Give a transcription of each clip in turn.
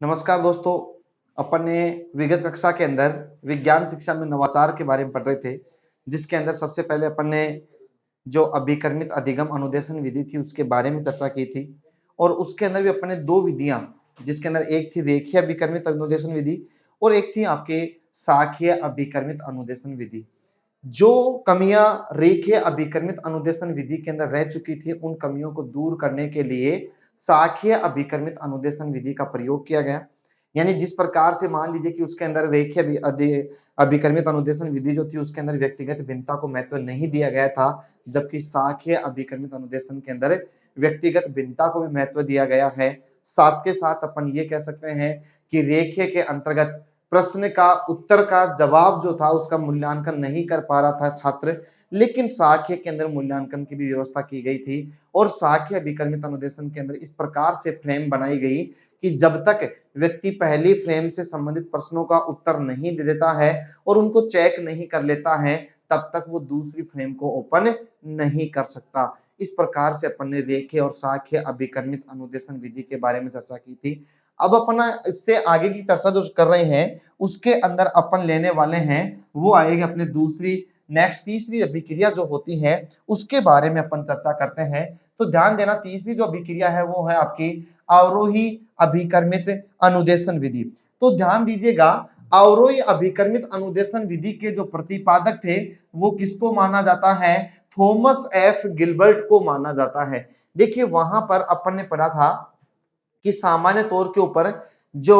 नमस्कार दोस्तों। अपन ने विगत कक्षा के अंदर विज्ञान शिक्षा में नवाचार के बारे में पढ़ रहे थे, जिसके अंदर सबसे पहले अपन ने जो अभिकर्मित अधिगम अनुदेशन विधि थी उसके बारे में चर्चा की थी। और उसके अंदर भी अपन ने दो विधियां, जिसके अंदर एक थी रेखीय अभिकर्मित अनुदेशन विधि और एक थी आपके शाखीय अभिकर्मित अनुदेशन विधि। जो कमियां रेखीय अभिकर्मित अनुदेशन विधि के अंदर रह चुकी थी, उन कमियों को दूर करने के लिए शाखीय अभिकर्मित अनुदेशन विधि का प्रयोग किया गया। यानी जिस प्रकार से मान लीजिए कि उसके अंदर रेखीय अभिकर्मित अनुदेशन विधि जो थी उसके अंदर व्यक्तिगत भिन्नता को महत्व नहीं दिया गया था, जबकि शाखीय अभिकर्मित अनुदेशन के अंदर व्यक्तिगत भिन्नता को भी महत्व दिया गया है। साथ के साथ अपन ये कह सकते हैं कि रेखीय के अंतर्गत प्रश्न का उत्तर का जवाब जो था उसका मूल्यांकन नहीं कर पा रहा था छात्र, लेकिन शाखीय के अंदर मूल्यांकन की भी व्यवस्था की गई थी। और शाखीय अभिकर्मित अनुदेशन के अंदर इस प्रकार से फ्रेम बनाई गई कि जब तक व्यक्ति पहली फ्रेम से संबंधित प्रश्नों का उत्तर नहीं दे देता है और उनको चेक नहीं कर लेता है, तब तक वो दूसरी फ्रेम को ओपन नहीं कर सकता। इस प्रकार से अपन ने रेखीय और शाखीय अभिकर्मित अनुदेशन विधि के बारे में चर्चा की थी। अब अपन इससे आगे की चर्चा जो कर रहे हैं उसके अंदर अपन लेने वाले हैं, वो आएगी अपने दूसरी नेक्स्ट तीसरी अभिक्रिया जो होती है उसके बारे में अपन चर्चा करते हैं। तो ध्यान देना, तीसरी जो अभिक्रिया है वो है आपकी अवरोही अभिकर्मित अनुदेशन विधि। तो ध्यान दीजिएगा, अवरोही अभिकर्मित अनुदेशन विधि के जो प्रतिपादक थे वो किसको माना जाता है? थॉमस एफ गिलबर्ट को माना जाता है। देखिए वहां पर अपन ने पढ़ा था कि सामान्य तौर के ऊपर जो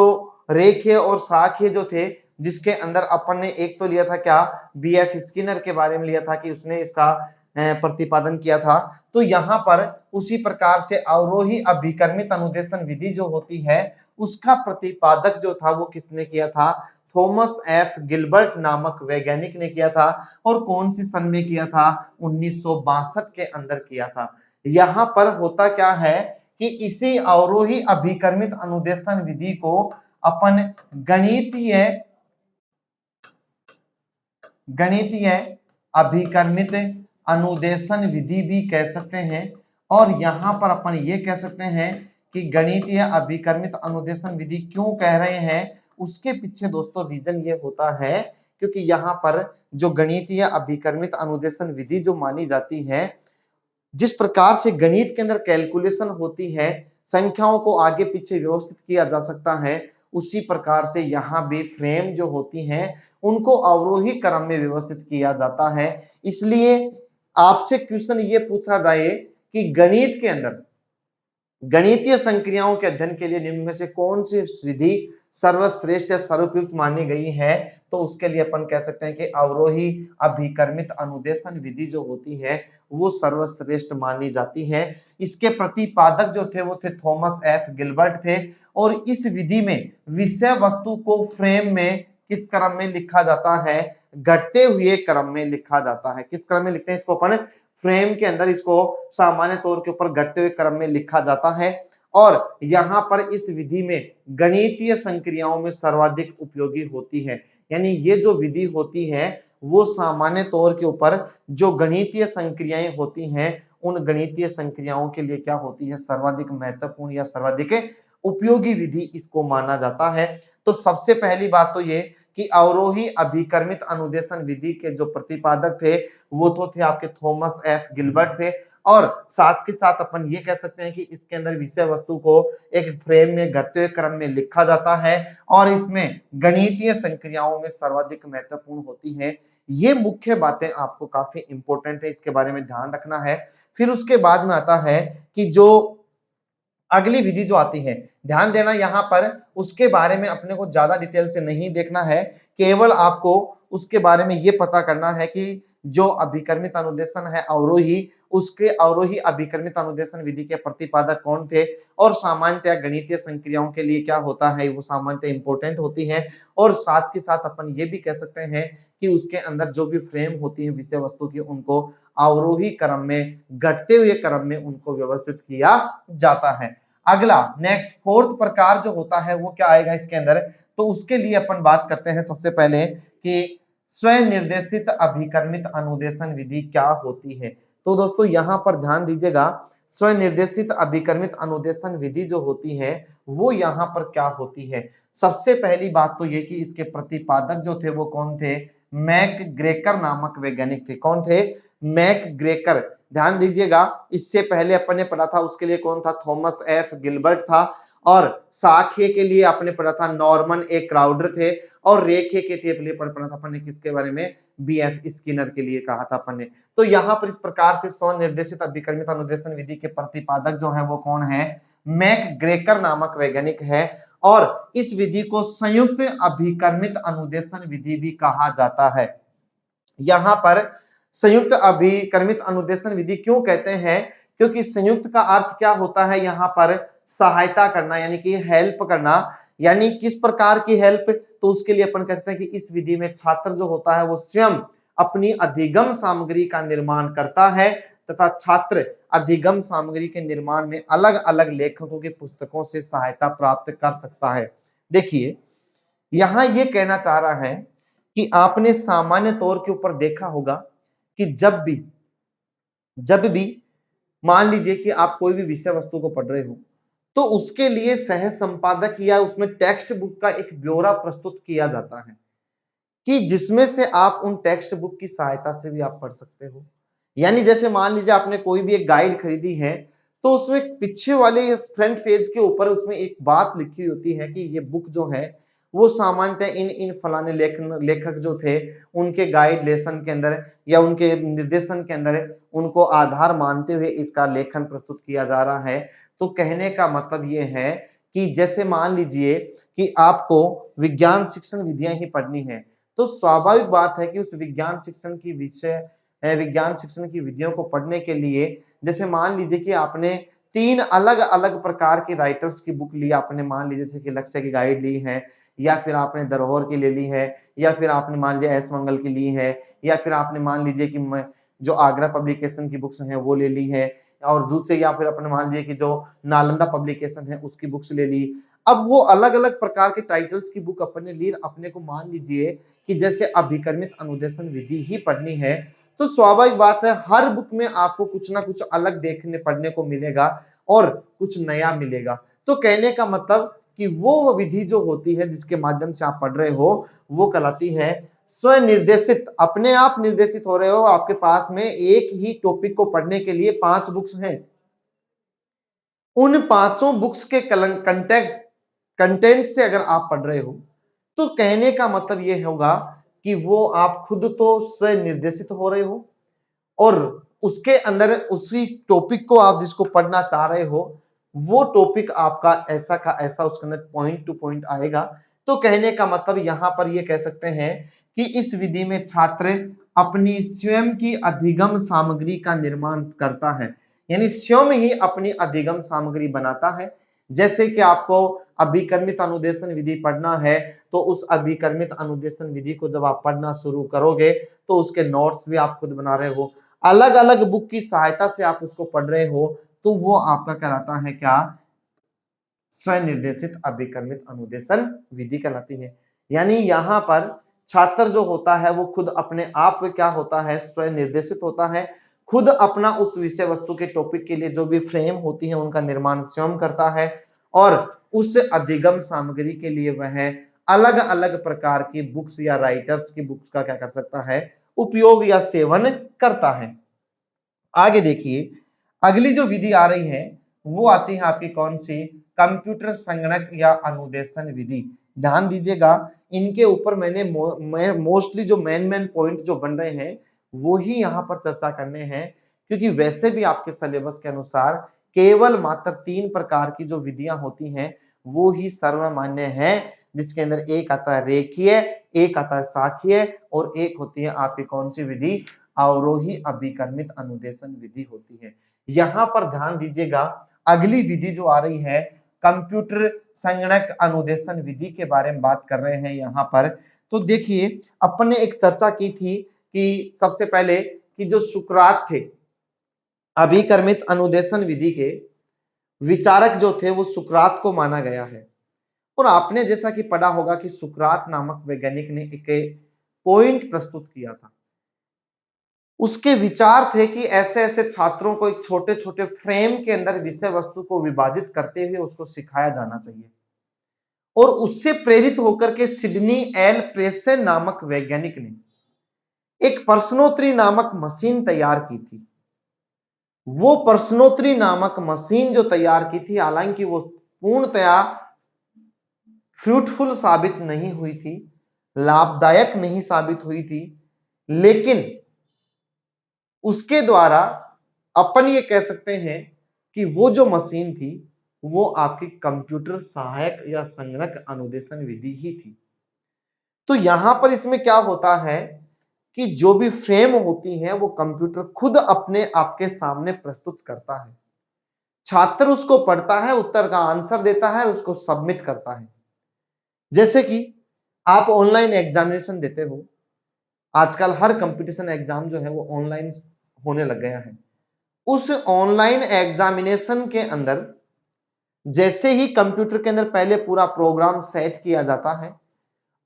रेखीय और शाखीय जो थे, जिसके अंदर अपन ने एक तो लिया था क्या, बीएफ स्किनर के बारे में लिया था कि उसने इसका प्रतिपादन किया था। तो यहाँ पर उसी प्रकार से अवरोही अभिकर्मित अनुदेशन विधि जो होती है उसका प्रतिपादक जो था वो किसने किया था? थॉमस एफ गिलबर्ट नामक वैज्ञानिक ने किया था। और कौन सी सन में किया था? 1962 के अंदर किया था। यहाँ पर होता क्या है कि इसी अवरोही अभिकर्मित अनुदेशन विधि को अपन गणितीय गणितीय अभिकर्मित अनुदेशन विधि भी कह सकते हैं। और यहां पर अपन ये कह सकते हैं कि गणितीय अभिकर्मित अनुदेशन विधि क्यों कह रहे हैं, उसके पीछे दोस्तों रीजन ये होता है क्योंकि यहाँ पर जो गणितीय अभिकर्मित अनुदेशन विधि जो मानी जाती है, जिस प्रकार से गणित के अंदर कैलकुलेशन होती है, संख्याओं को आगे पीछे व्यवस्थित किया जा सकता है, उसी प्रकार से यहाँ भी फ्रेम जो होती हैं उनको अवरोही क्रम में व्यवस्थित किया जाता है। इसलिए आपसे क्वेश्चन ये पूछा जाए कि गणित के अंदर गणितीय संक्रियाओं के अध्ययन के लिए निम्न में से कौन सी विधि सर्वश्रेष्ठ या सर्वोपयुक्त मानी गई है, तो उसके लिए अपन कह सकते हैं कि अवरोही अभिकर्मित अनुदेशन विधि जो होती है वो सर्वश्रेष्ठ मानी जाती है। इसके प्रतिपादक जो थे वो थे थॉमस एफ गिलबर्ट थे। और इस विधि में विषय वस्तु को फ्रेम में किस क्रम में लिखा जाता है? घटते हुए क्रम में लिखा जाता है। किस क्रम में लिखते हैं इसको अपन? फ्रेम के अंदर इसको सामान्य तौर के ऊपर घटते हुए क्रम में लिखा जाता है। और यहाँ पर इस विधि में गणितीय संक्रियाओं में सर्वाधिक उपयोगी होती है। यानी ये जो विधि होती है वो सामान्य तौर के ऊपर जो गणितीय संक्रियाएं होती हैं उन गणितीय संक्रियाओं के लिए क्या होती है? सर्वाधिक महत्वपूर्ण या सर्वाधिक उपयोगी विधि इसको माना जाता है। तो सबसे पहली बात तो ये कि अवरोही अभिकर्मित अनुदेशन विधि के जो प्रतिपादक थे वो तो थे आपके थॉमस एफ गिलबर्ट थे। और साथ के साथ अपन ये कह सकते हैं कि इसके अंदर विषय वस्तु को एक फ्रेम में घटते हुए क्रम में लिखा जाता है और इसमें गणितीय संक्रियाओं में सर्वाधिक महत्वपूर्ण होती है। ये मुख्य बातें आपको काफी इंपॉर्टेंट है, इसके बारे में ध्यान रखना है। फिर उसके बाद में आता है कि जो अगली विधि जो आती है, ध्यान देना यहाँ पर उसके बारे में अपने को ज्यादा डिटेल से नहीं देखना है, केवल आपको उसके बारे में ये पता करना है कि जो अभिकर्मित अनुदेशन है अवरोही, उसके अवरोही अभिकर्मित अनुदेशन विधि के प्रतिपादक कौन थे और सामान्यतः गणितीय संक्रियाओं के लिए क्या होता है, वो सामान्यतः इंपॉर्टेंट होती है। और साथ के साथ अपन ये भी कह सकते हैं कि उसके अंदर जो भी फ्रेम होती है विषय वस्तु की उनको अवरोही क्रम में घटते हुए क्रम में उनको व्यवस्थित किया जाता है। अगला नेक्स्ट फोर्थ प्रकार जो होता है वो क्या आएगा इसके अंदर, तो उसके लिए अपन बात करते हैं सबसे पहले कि स्वयं निर्देशित अभिकर्मित अनुदेशन विधि क्या होती है। तो दोस्तों यहाँ पर ध्यान दीजिएगा, स्वनिर्देशित अभिकर्मित अनुदेशन विधि जो होती है वो यहाँ पर क्या होती है। सबसे पहली बात तो ये कि इसके प्रतिपादक जो थे वो कौन थे, मैकग्रेकर नामक वैज्ञानिक थे। कौन थे, मैकग्रेकर। ध्यान दीजिएगा, इससे पहले अपन ने पढ़ा था उसके लिए कौन था, थॉमस एफ गिलबर्ट था। और साक्ष्य के लिए आपने पढ़ा था नॉर्मन ए क्राउडर थे। और रेखे के लिए पढ़ा था अपन ने किसके बारे में, बी एफ स्किनर के लिए कहा था अपन ने। तो यहाँ पर इस प्रकार से स्वनिर्देशित अभिकर्मित अनुदेशन विधि के प्रतिपादक जो है वो कौन है, मैकग्रेकर नामक वैज्ञानिक है। और इस विधि को संयुक्त अभिकर्मित अनुदेशन विधि भी कहा जाता है। यहाँ पर संयुक्त अभिकर्मित अनुदेशन विधि क्यों कहते हैं, क्योंकि संयुक्त का अर्थ क्या होता है, यहाँ पर सहायता करना, यानी कि हेल्प करना। यानी किस प्रकार की हेल्प, तो उसके लिए अपन कहते हैं कि इस विधि में छात्र जो होता है वो स्वयं अपनी अधिगम सामग्री का निर्माण करता है तथा छात्र अधिगम सामग्री के निर्माण में अलग अलग लेखकों की पुस्तकों से सहायता प्राप्त कर सकता है। देखिए यहां ये कहना चाह रहा है कि आपने सामान्य तौर के ऊपर देखा होगा कि जब भी मान लीजिए कि आप कोई भी विषय वस्तु को पढ़ रहे हो तो उसके लिए सह संपादक या उसमें टेक्स्ट बुक का एक ब्यौरा प्रस्तुत किया जाता है कि जिसमें से आप उन टेक्स्ट बुक की सहायता से भी आप पढ़ सकते हो। यानी जैसे मान लीजिए आपने कोई भी एक गाइड खरीदी है तो उसमें पीछे वाले फ्रंट पेज के ऊपर उसमें एक बात लिखी होती है कि ये बुक जो है वो सामान्यतः इन इन फलाने लेखक जो थे उनके गाइड लेसन के अंदर या उनके निर्देशन के अंदर उनको आधार मानते हुए इसका लेखन प्रस्तुत किया जा रहा है। तो कहने का मतलब ये है कि जैसे मान लीजिए कि आपको विज्ञान शिक्षण विधियां ही पढ़नी है तो स्वाभाविक बात है कि उस विज्ञान शिक्षण की विधियों को पढ़ने के लिए जैसे मान लीजिए कि आपने 3 अलग अलग प्रकार के राइटर्स की बुक ली, आपने मान लीजिए जैसे कि लक्ष्य की गाइड ली है या फिर आपने धरोहर की ले ली है या फिर आपने मान लिया एस मंगल की ली है या फिर आपने मान लीजिए कि जो आगरा पब्लिकेशन की बुक्स हैं वो ले ली है और दूसरे या फिर अपने मान लीजिए कि जो नालंदा पब्लिकेशन है उसकी बुक्स ले ली। अब वो अलग अलग प्रकार के टाइटल्स की बुक अपने लिए अपने को मान लीजिए कि जैसे अभिकर्मित अनुदेशन विधि ही पढ़नी है तो स्वाभाविक बात है हर बुक में आपको कुछ ना कुछ अलग देखने पढ़ने को मिलेगा और कुछ नया मिलेगा। तो कहने का मतलब कि वो विधि जो होती है जिसके माध्यम से आप पढ़ रहे हो वो कहलाती है स्वनिर्देशित। अपने आप निर्देशित हो रहे हो, आपके पास में एक ही टॉपिक को पढ़ने के लिए 5 बुक्स हैं, उन पांचों बुक्स के कंटेंट से अगर आप पढ़ रहे हो तो कहने का मतलब यह होगा कि वो आप खुद तो स्वनिर्देशित हो रहे हो और उसके अंदर उसी टॉपिक को आप जिसको पढ़ना चाह रहे हो वो टॉपिक आपका ऐसा का ऐसा उसके अंदर पॉइंट टू पॉइंट आएगा। तो कहने का मतलब यहां पर ये कह सकते हैं कि इस विधि में छात्र अपनी स्वयं की अधिगम सामग्री का निर्माण करता है, यानी स्वयं ही अपनी अधिगम सामग्री बनाता है। जैसे कि आपको अभिकर्मित अनुदेशन विधि पढ़ना है तो उस अभिकर्मित अनुदेशन विधि को जब आप पढ़ना शुरू करोगे तो उसके नोट्स भी आप खुद बना रहे हो, अलग अलग बुक की सहायता से आप उसको पढ़ रहे हो तो वो आपका कहलाता है क्या, स्वनिर्देशित अभिकर्मित अनुदेशन विधि कहलाती है। यानी यहाँ पर छात्र जो होता है वो खुद अपने आप क्या होता है, स्वनिर्देशित होता है, खुद अपना उस विषय वस्तु के टॉपिक के लिए जो भी फ्रेम होती है उनका निर्माण स्वयं करता है और उस अधिगम सामग्री के लिए वह अलग अलग प्रकार की बुक्स या राइटर्स की बुक्स का क्या कर सकता है, उपयोग या सेवन करता है। आगे देखिए अगली जो विधि आ रही है वो आती है आपकी कौन सी, कंप्यूटर संगणक या अनुदेशन विधि। ध्यान दीजिएगा इनके ऊपर मैं मोस्टली जो मेन पॉइंट जो बन रहे हैं वो ही यहाँ पर चर्चा करने हैं क्योंकि वैसे भी आपके सिलेबस के अनुसार केवल मात्र 3 प्रकार की जो विधियां होती हैं वो ही सर्वमान्य है, जिसके अंदर एक आता है रेखीय, एक आता है साखीय और एक होती है आपकी कौन सी विधि, अवरोही अभिकर्मित अनुदेशन विधि होती है। यहां पर ध्यान दीजिएगा अगली विधि जो आ रही है कंप्यूटर संगणक अनुदेशन विधि के बारे में बात कर रहे हैं यहाँ पर। तो देखिए अपन ने एक चर्चा की थी कि सबसे पहले कि जो सुकरात थे अभिकर्मित अनुदेशन विधि के विचारक जो थे वो सुकरात को माना गया है और आपने जैसा कि पढ़ा होगा कि सुकरात नामक वैज्ञानिक ने एक पॉइंट प्रस्तुत किया था उसके विचार थे कि ऐसे ऐसे छात्रों को एक छोटे छोटे फ्रेम के अंदर विषय वस्तु को विभाजित करते हुए उसको सिखाया जाना चाहिए। और उससे प्रेरित होकर के सिडनी एल प्रेसे नामक वैज्ञानिक ने एक प्रश्नोत्तरी नामक मशीन तैयार की थी। वो प्रश्नोत्तरी नामक मशीन जो तैयार की थी, हालांकि वो पूर्णतया फ्रूटफुल साबित नहीं हुई थी, लाभदायक नहीं साबित हुई थी, लेकिन उसके द्वारा अपन ये कह सकते हैं कि वो जो मशीन थी वो आपकी कंप्यूटर सहायक या संगणक अनुदेशन विधि ही थी। तो यहां पर इसमें क्या होता है कि जो भी फ्रेम होती है वो कंप्यूटर खुद अपने आपके सामने प्रस्तुत करता है, छात्र उसको पढ़ता है, उत्तर का आंसर देता है, उसको सबमिट करता है। जैसे कि आप ऑनलाइन एग्जामिनेशन देते हो, आजकल हर कंपटीशन एग्जाम जो है वो ऑनलाइन होने लग गया है। उस ऑनलाइन एग्जामिनेशन के अंदर जैसे ही कंप्यूटर के अंदर पहले पूरा प्रोग्राम सेट किया जाता है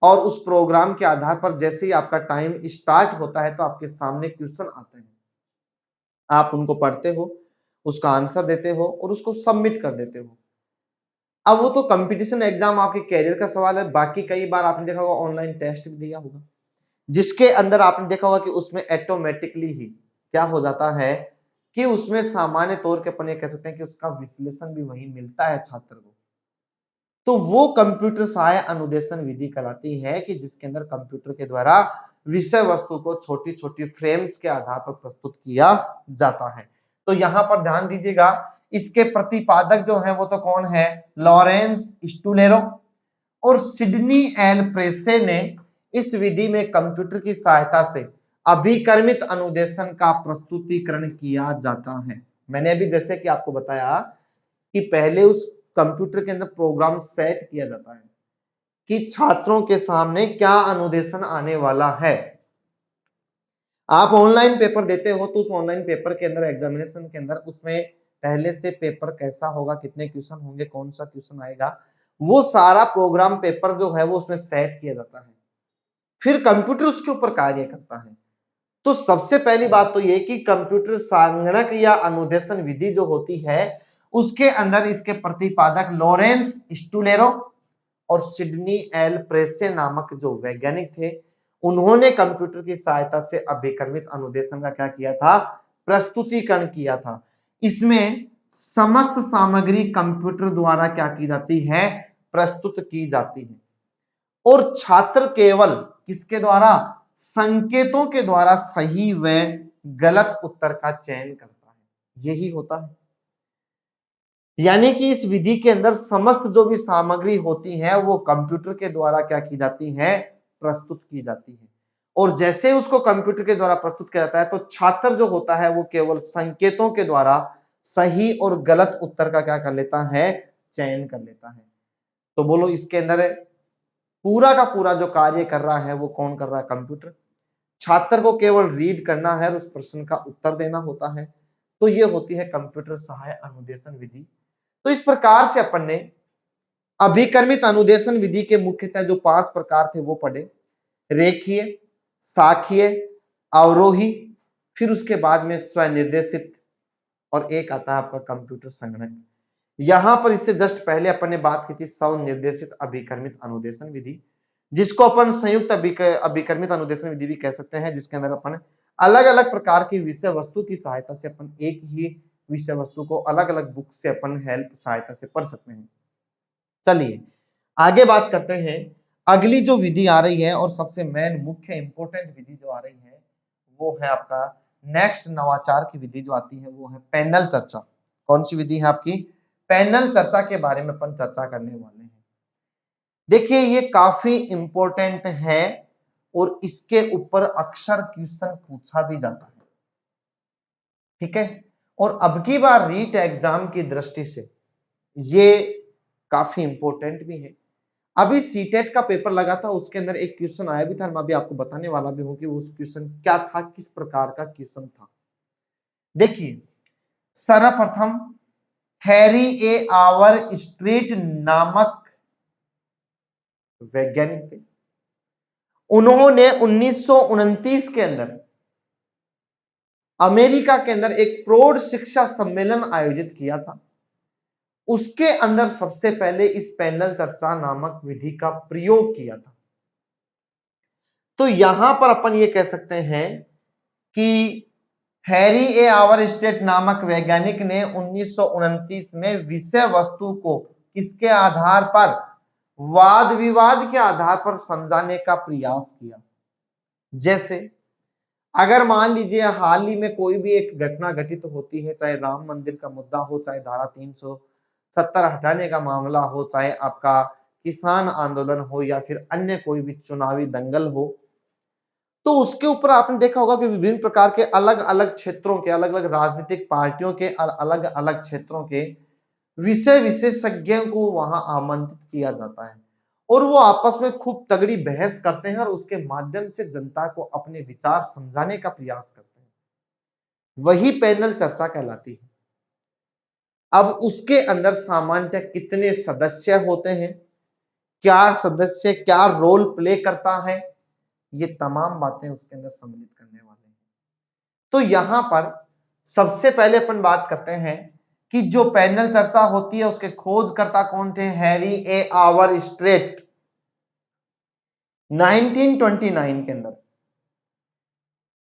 और उस प्रोग्राम के आधार पर जैसे ही आपका टाइम स्टार्ट होता है तो आपके सामने क्वेश्चन आते हैं, आप उनको पढ़ते हो, उसका आंसर देते हो और उसको सबमिट कर देते हो। अब वो तो कंपटीशन एग्जाम आपके कैरियर का सवाल है, बाकी कई बार आपने देखा होगा ऑनलाइन टेस्ट भी दिया होगा, जिसके अंदर आपने देखा होगा कि उसमें ऑटोमेटिकली ही क्या हो जाता है कि उसमें सामान्य तौर पे अपन ये कह सकते हैं कि उसका विश्लेषण भी वही मिलता है छात्र को। तो वो कंप्यूटर सहाय अनुदेशन विधि कहलाती है कि जिसके अंदर कंप्यूटर के द्वारा विषय वस्तु को छोटी छोटी फ्रेम्स के आधार पर प्रस्तुत किया जाता है। तो यहां पर ध्यान दीजिएगा, इसके प्रतिपादक जो है वो तो कौन है, लॉरेंस स्टूलेरो और सिडनी एल प्रेसे ने इस विधि में कंप्यूटर की सहायता से अभिकर्मित अनुदेशन का प्रस्तुतिकरण किया जाता है। मैंने अभी जैसे कि आपको बताया कि पहले उस कंप्यूटर के अंदर प्रोग्राम सेट किया जाता है कि छात्रों के सामने क्या अनुदेशन आने वाला है। आप ऑनलाइन पेपर देते हो तो उस ऑनलाइन पेपर के अंदर एग्जामिनेशन के अंदर उसमें पहले से पेपर कैसा होगा, कितने क्वेश्चन होंगे, कौन सा क्वेश्चन आएगा, वो सारा प्रोग्राम पेपर जो है वो उसमें सेट किया जाता है, फिर कंप्यूटर उसके ऊपर कार्य करता है। तो सबसे पहली बात तो ये कि कंप्यूटर संगणक या अनुदेशन विधि जो होती है उसके अंदर इसके प्रतिपादक लॉरेंस स्टूलेरो और सिडनी एल प्रेसे नामक जो वैज्ञानिक थे, उन्होंने कंप्यूटर की सहायता से अभिकर्मित अनुदेशन का क्या किया था, प्रस्तुतिकरण किया था। इसमें समस्त सामग्री कंप्यूटर द्वारा क्या की जाती है, प्रस्तुत की जाती है और छात्र केवल किसके द्वारा, संकेतों के द्वारा सही व गलत उत्तर का चयन करता है। यही होता है, यानी कि इस विधि के अंदर समस्त जो भी सामग्री होती है वो कंप्यूटर के द्वारा क्या की जाती है, प्रस्तुत की जाती है। और जैसे उसको कंप्यूटर के द्वारा प्रस्तुत किया जाता है तो छात्र जो होता है वो केवल संकेतों के द्वारा सही और गलत उत्तर का क्या कर लेता है, चयन कर लेता है। तो बोलो इसके अंदर पूरा का पूरा जो कार्य कर रहा है वो कौन कर रहा है, कंप्यूटर। छात्र को केवल रीड करना है और उस प्रश्न का उत्तर देना होता है। तो ये होती है कंप्यूटर सहाय अनुदेशन विधि। तो इस प्रकार से अपन ने अभिकर्मित अनुदेशन विधि के मुख्यतः जो 5 प्रकार थे वो पढ़े, रेखीय, साखीय, अवरोही, फिर उसके बाद में स्वनिर्देशित और एक आता है आपका कंप्यूटर संगणक। यहां पर इससे जस्ट पहले अपन ने बात की थी स्वनिर्देशित अभिकर्मित अनुदेशन विधि, जिसको अपन संयुक्त अभिकर्मित अनुदेशन विधि भी कह सकते हैं, जिसके अंदर अपन अलग अलग प्रकार की विषय वस्तु की सहायता से अपन एक ही विषय वस्तु को अलग अलग बुक से अपन हेल्प सहायता से पढ़ सकते हैं। चलिए आगे बात करते हैं। अगली जो विधि आ रही है और सबसे मेन मुख्य इंपॉर्टेंट विधि जो आ रही है वो है आपका नेक्स्ट नवाचार की विधि जो आती है वो है पैनल चर्चा। कौन सी विधि है आपकी, पैनल चर्चा के बारे में अपन चर्चा करने वाले हैं। देखिए ये काफी इंपॉर्टेंट है और इसके ऊपर अक्सर क्वेश्चन पूछा भी जाता है, ठीक है। और अब की बार रीट एग्जाम की दृष्टि से ये काफी इंपॉर्टेंट भी है। अभी सीटेट का पेपर लगा था, उसके अंदर एक क्वेश्चन आया भी था, मैं अभी आपको बताने वाला भी हूं कि उस क्वेश्चन क्या था, किस प्रकार का क्वेश्चन था। देखिए सर्वप्रथम हैरी ए आवर स्ट्रीट नामक वैज्ञानिक थे। उन्होंने 1929 के अंदर अमेरिका के अंदर एक प्रौढ़ शिक्षा सम्मेलन आयोजित किया था। उसके अंदर सबसे पहले इस पैनल चर्चा नामक विधि का प्रयोग किया था। तो यहां पर अपन ये कह सकते हैं कि हैरी ए आवरस्टेट नामक वैज्ञानिक ने 1929 में विषय वस्तु को किसके आधार पर, वाद विवाद के आधार पर समझाने का प्रयास किया। जैसे अगर मान लीजिए हाल ही में कोई भी एक घटना घटित होती है, चाहे राम मंदिर का मुद्दा हो, चाहे धारा 370 हटाने का मामला हो, चाहे आपका किसान आंदोलन हो, या फिर अन्य कोई भी चुनावी दंगल हो, तो उसके ऊपर आपने देखा होगा कि विभिन्न प्रकार के अलग अलग क्षेत्रों के, अलग अलग राजनीतिक पार्टियों के अलग अलग क्षेत्रों के विषय विशेषज्ञों को वहां आमंत्रित किया जाता है और वो आपस में खूब तगड़ी बहस करते हैं और उसके माध्यम से जनता को अपने विचार समझाने का प्रयास करते हैं। वही पैनल चर्चा कहलाती है। अब उसके अंदर सामान्यतः कितने सदस्य होते हैं, क्या सदस्य क्या रोल प्ले करता है, ये तमाम बातें उसके अंदर सम्मिलित करने वाले हैं। तो यहां पर सबसे पहले अपन बात करते हैं कि जो पैनल चर्चा होती है उसके खोजकर्ता कौन थे, हैरी ए आवरस्टेट। 1929 के अंदर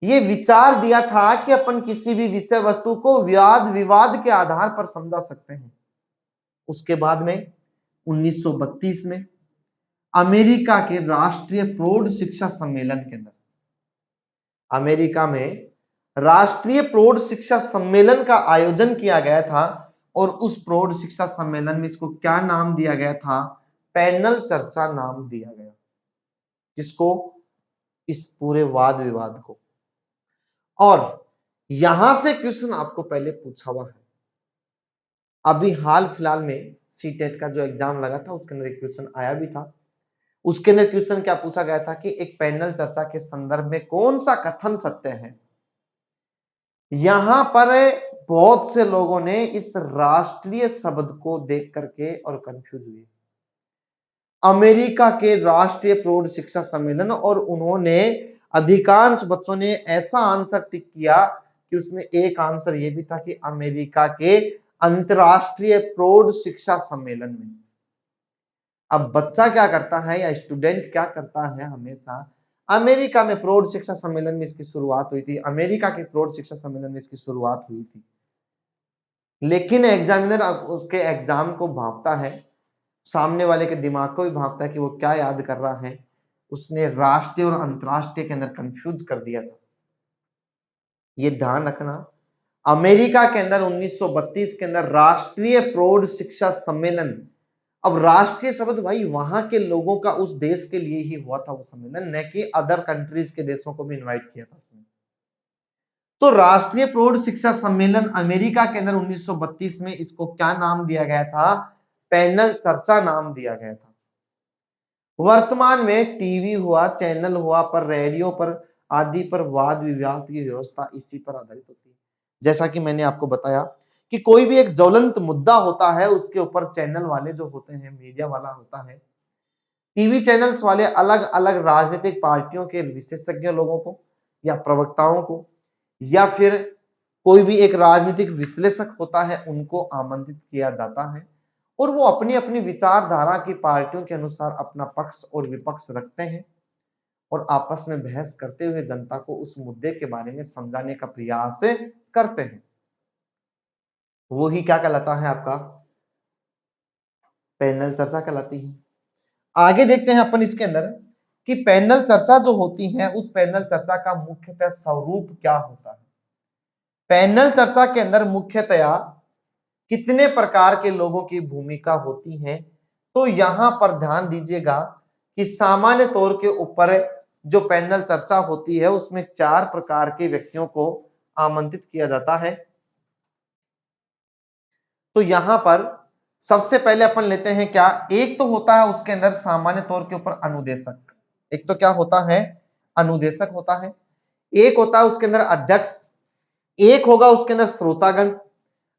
ये विचार दिया था कि अपन किसी भी विषय वस्तु को वाद विवाद के आधार पर समझा सकते हैं। उसके बाद में 1932 में अमेरिका के राष्ट्रीय प्रौढ़ शिक्षा सम्मेलन के अंदर, अमेरिका में राष्ट्रीय प्रौढ़ शिक्षा सम्मेलन का आयोजन किया गया था और उस प्रौढ़ शिक्षा सम्मेलन में इसको क्या नाम दिया गया था, पैनल चर्चा नाम दिया गया। किसको, इस पूरे वाद विवाद को। और यहां से क्वेश्चन आपको पहले पूछा हुआ है, अभी हाल फिलहाल में सीटेट का जो एग्जाम लगा था उसके अंदर एक क्वेश्चन आया भी था। उसके अंदर क्वेश्चन क्या पूछा गया था कि एक पैनल चर्चा के संदर्भ में कौन सा कथन सत्य है। यहां पर बहुत से लोगों ने इस राष्ट्रीय शब्द को देख करके और कंफ्यूज हुए। अमेरिका के राष्ट्रीय प्रौढ़ शिक्षा सम्मेलन, और उन्होंने अधिकांश बच्चों ने ऐसा आंसर टिक किया कि उसमें एक आंसर यह भी था कि अमेरिका के अंतरराष्ट्रीय प्रौढ़ शिक्षा सम्मेलन में। अब बच्चा क्या करता है या स्टूडेंट क्या करता है, हमेशा अमेरिका में प्रौढ़ शिक्षा सम्मेलन में इसकी शुरुआत हुई थी, अमेरिका के प्रौढ़ शिक्षा सम्मेलन में इसकी शुरुआत हुई थी। लेकिन एग्जामिनर उसके एग्जाम को भांपता है, सामने वाले के दिमाग को भी भांपता है कि वो क्या याद कर रहा है। उसने राष्ट्रीय और अंतरराष्ट्रीय के अंदर कंफ्यूज कर दिया था। ये ध्यान रखना, अमेरिका के अंदर 1932 के अंदर राष्ट्रीय प्रौढ़ शिक्षा सम्मेलन। अब राष्ट्रीय शब्द भाई वहां के लोगों का उस देश के लिए ही हुआ था वो सम्मेलन, न कि अदर कंट्रीज के देशों को भी इनवाइट किया था उसमें। तो राष्ट्रीय प्रौढ़ शिक्षा सम्मेलन अमेरिका के अंदर 1932 में इसको क्या नाम दिया गया था, पैनल चर्चा नाम दिया गया था। वर्तमान में टीवी हुआ, चैनल हुआ, पर रेडियो पर आदि पर वाद विवाद की व्यवस्था इसी पर आधारित होती है। जैसा कि मैंने आपको बताया कि कोई भी एक ज्वलंत मुद्दा होता है, उसके ऊपर चैनल वाले जो होते हैं, मीडिया वाला होता है, टीवी चैनल्स वाले अलग अलग राजनीतिक पार्टियों के विशेषज्ञ लोगों को या प्रवक्ताओं को, या फिर कोई भी एक राजनीतिक विश्लेषक होता है, उनको आमंत्रित किया जाता है और वो अपनी अपनी विचारधारा की पार्टियों के अनुसार अपना पक्ष और विपक्ष रखते हैं और आपस में बहस करते हुए जनता को उस मुद्दे के बारे में समझाने का प्रयास करते हैं। वो ही क्या कहलाता है, आपका पैनल चर्चा कहलाती है। आगे देखते हैं अपन इसके अंदर कि पैनल चर्चा जो होती है, उस पैनल चर्चा का मुख्यतः स्वरूप क्या होता है। पैनल चर्चा के अंदर मुख्यतया कितने प्रकार के लोगों की भूमिका होती है, तो यहां पर ध्यान दीजिएगा कि सामान्य तौर के ऊपर जो पैनल चर्चा होती है उसमें 4 प्रकार के व्यक्तियों को आमंत्रित किया जाता है। तो यहां पर सबसे पहले अपन लेते हैं क्या, एक तो होता है उसके अंदर सामान्य तौर के ऊपर अनुदेशक। एक तो क्या होता है, अनुदेशक होता है। एक होता है उसके अंदर अध्यक्ष, एक होगा उसके अंदर श्रोतागण।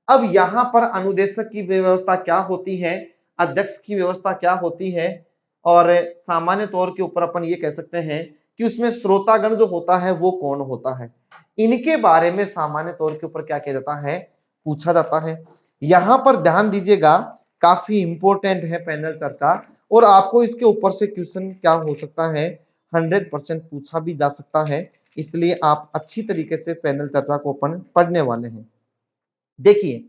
अब यहां पर अनुदेशक की व्यवस्था क्या होती है, अध्यक्ष की व्यवस्था क्या होती है, और सामान्य तौर के ऊपर अपन ये कह सकते हैं कि उसमें श्रोतागण जो होता है वो कौन होता है। इनके बारे में सामान्य तौर के ऊपर क्या किया जाता है, पूछा जाता है। यहां पर ध्यान दीजिएगा, काफी इंपॉर्टेंट है पैनल चर्चा, और आपको इसके ऊपर से क्वेश्चन क्या हो सकता है, 100% पूछा भी जा सकता है, इसलिए आप अच्छी तरीके से पैनल चर्चा को अपन पढ़ने वाले हैं। देखिए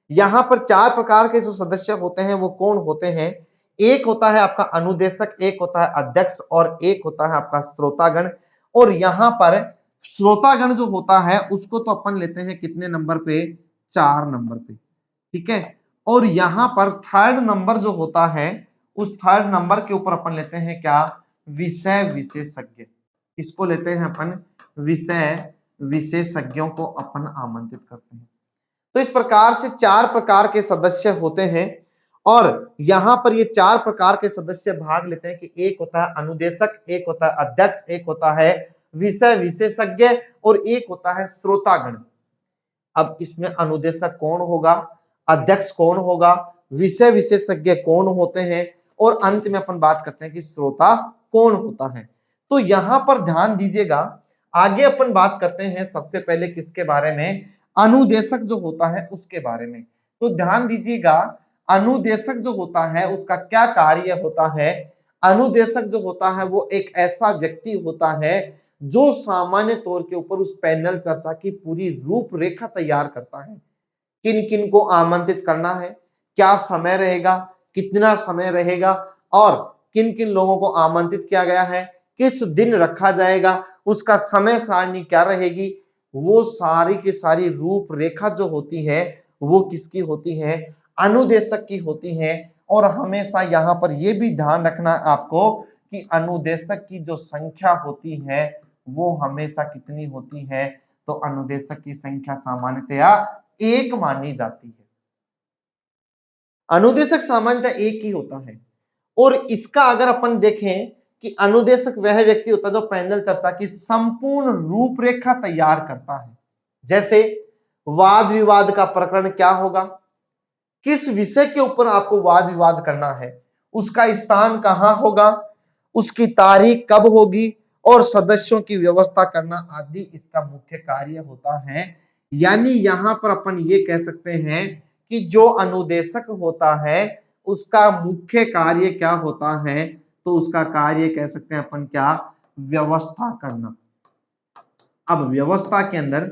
यहां पर 4 प्रकार के जो सदस्य होते हैं वो कौन होते हैं, एक होता है आपका अनुदेशक, एक होता है अध्यक्ष, और एक होता है आपका श्रोतागण। और यहां पर श्रोतागण जो होता है उसको तो अपन लेते हैं कितने नंबर पे, 4 नंबर पे, ठीक है। और यहां पर थर्ड नंबर जो होता है, उस थर्ड नंबर के ऊपर अपन लेते हैं क्या, विषय विशेषज्ञ। इसको लेते हैं अपन विषय विशेषज्ञों को अपन आमंत्रित करते हैं। तो इस प्रकार से 4 प्रकार के सदस्य होते हैं, और यहां पर ये 4 प्रकार के सदस्य भाग लेते हैं कि एक होता है अनुदेशक, एक होता है अध्यक्ष, एक होता है विषय विशेषज्ञ, और एक होता है श्रोतागण। अब इसमें अनुदेशक कौन होगा, अध्यक्ष कौन होगा, विषय विशेषज्ञ कौन होते हैं, और अंत में अपन बात करते हैं कि श्रोता कौन होता है। तो यहां पर ध्यान दीजिएगा, आगे अपन बात करते हैं सबसे पहले किसके बारे में, अनुदेशक जो होता है उसके बारे में। तो ध्यान दीजिएगा, अनुदेशक जो होता है उसका क्या कार्य होता है। अनुदेशक जो होता है वो एक ऐसा व्यक्ति होता है जो सामान्य तौर के ऊपर उस पैनल चर्चा की पूरी रूपरेखा तैयार करता है। किन किन को आमंत्रित करना है, क्या समय रहेगा, कितना समय रहेगा, और किन किन लोगों को आमंत्रित किया गया है, किस दिन रखा जाएगा, उसका समय सारणी क्या रहेगी, वो सारी की सारी रूपरेखा जो होती है वो किसकी होती है, अनुदेशक की होती है। और हमेशा यहां पर यह भी ध्यान रखना है आपको कि अनुदेशक की जो संख्या होती है वो हमेशा कितनी होती है, तो अनुदेशक की संख्या सामान्यतया 1 मानी जाती है। अनुदेशक सामान्यतः एक ही होता है, और इसका अगर अपन देखें कि अनुदेशक वह व्यक्ति होता है जो पैनल चर्चा की संपूर्ण रूपरेखा तैयार करता है। जैसे वाद विवाद का प्रकरण क्या होगा, किस विषय के ऊपर आपको वाद विवाद करना है, उसका स्थान कहां होगा, उसकी तारीख कब होगी, और सदस्यों की व्यवस्था करना आदि इसका मुख्य कार्य होता है। यानी यहां पर अपन ये कह सकते हैं कि जो अनुदेशक होता है उसका मुख्य कार्य क्या होता है, तो उसका कार्य कह सकते हैं अपन क्या, व्यवस्था करना। अब व्यवस्था के अंदर